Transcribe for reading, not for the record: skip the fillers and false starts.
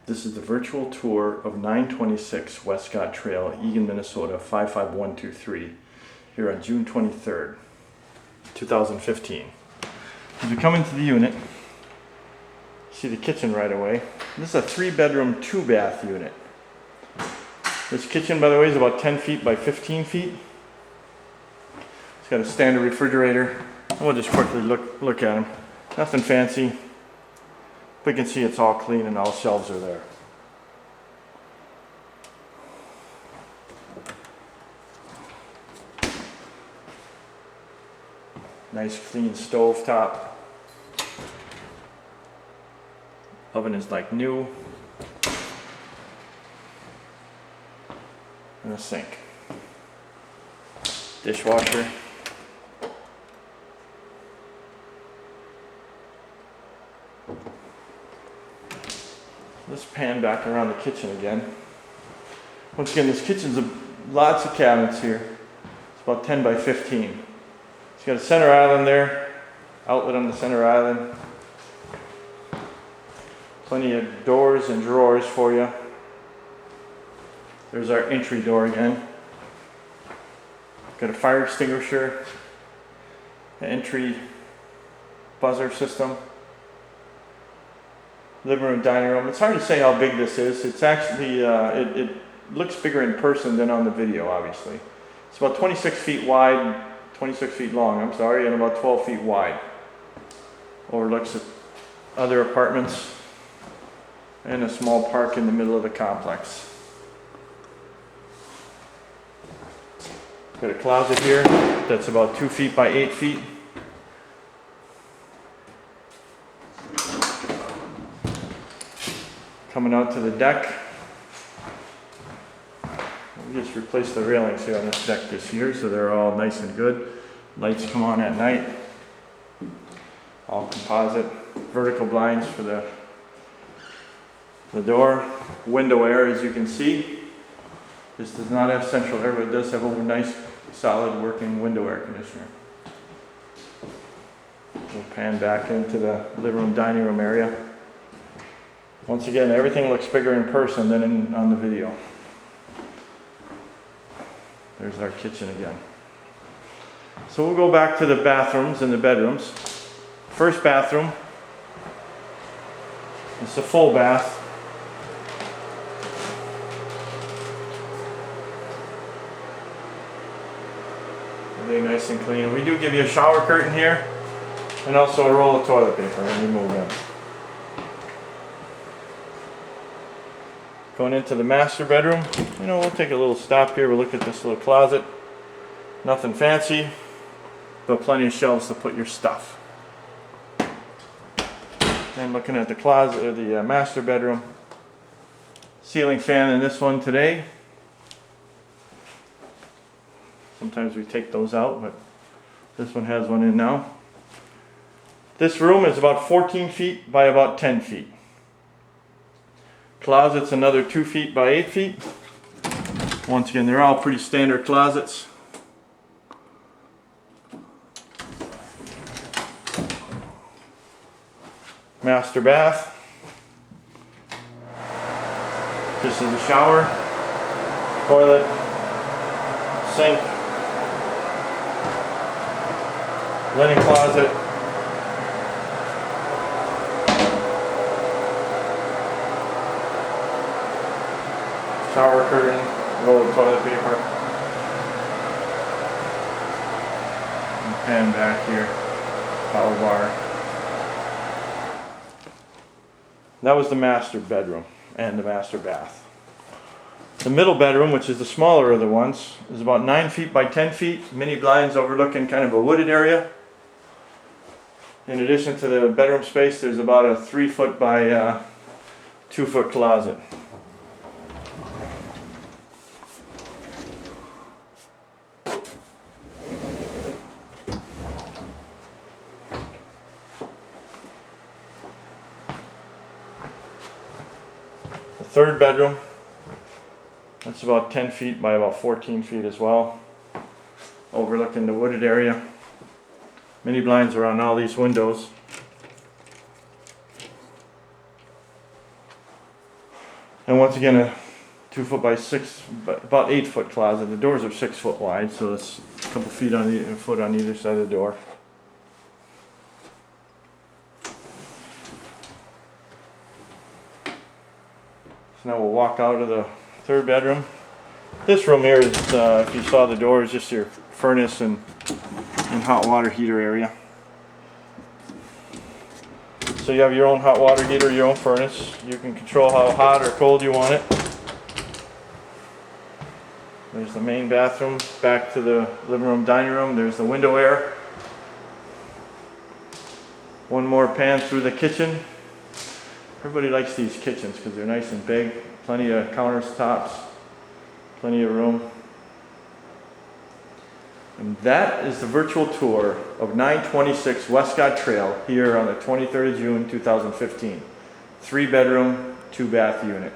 This is the virtual tour of 926 Wescott Trail, Eagan, Minnesota 55123, here on June 23rd, 2015. As we come into the unit, see the kitchen right away. This is a 3-bedroom, 2-bath unit. This kitchen, by the way, is about 10 feet by 15 feet. It's got a standard refrigerator. We'll just quickly look at them. Nothing fancy. We can see it's all clean and all shelves are there. Nice clean stove top. Oven is like new. And a sink. Dishwasher. Let's pan back around the kitchen again. Once again, this kitchen's lots of cabinets here. It's about 10 by 15. It's got a center island there, outlet on the center island. Plenty of doors and drawers for you. There's our entry door again. Got a fire extinguisher, an entry buzzer system. Living room, dining room. It's hard to say how big this is. It's actually, it looks bigger in person than on the video, obviously. It's about 26 feet wide, 26 feet long, I'm sorry, and about 12 feet wide. Overlooks other apartments and a small park in the middle of the complex. Got a closet here that's about 2 feet by 8 feet. Coming out to the deck. We just replaced the railings here on this deck this year, so they're all nice and good. Lights come on at night. All composite. Vertical blinds for the door. Window air, as you can see. This does not have central air, but it does have a nice, solid working window air conditioner. We'll pan back into the living room, dining room area. Once again, everything looks bigger in person than on the video. There's our kitchen again. So we'll go back to the bathrooms and the bedrooms. First bathroom. It's a full bath. Really nice and clean. We do give you a shower curtain here and also a roll of toilet paper when you move in. Going into the master bedroom, we'll take a little stop here. We'll look at this little closet. Nothing fancy, but plenty of shelves to put your stuff. And looking at the closet or the master bedroom. Ceiling fan in this one today. Sometimes we take those out, but this one has one in now. This room is about 14 feet by about 10 feet. Closet's another 2 feet by 8 feet. Once again, they're all pretty standard closets. Master bath. This is the shower, toilet, sink, linen closet. Shower curtain, roll of toilet paper. And pan back here, towel bar. That was the master bedroom and the master bath. The middle bedroom, which is the smaller of the ones, is about 9 feet by 10 feet. Mini blinds overlooking kind of a wooded area. In addition to the bedroom space, there's about a 3 foot by 2 foot closet. Third bedroom, that's about 10 feet by about 14 feet as well, overlooking the wooded area. Mini blinds are on all these windows. And once again, a 2 foot by 6, about 8 foot closet. The doors are 6 foot wide, so it's a couple feet on a foot on either side of the door. So now we'll walk out of the third bedroom. This room here is, if you saw the door, is just your furnace and hot water heater area. So you have your own hot water heater, your own furnace. You can control how hot or cold you want it. There's the main bathroom, back to the living room, dining room. There's the window air. One more pan through the kitchen. Everybody likes these kitchens because they're nice and big. Plenty of countertops, plenty of room. And that is the virtual tour of 926 Wescott Trail here on the 23rd of June 2015. 3 bedroom, 2 bath unit.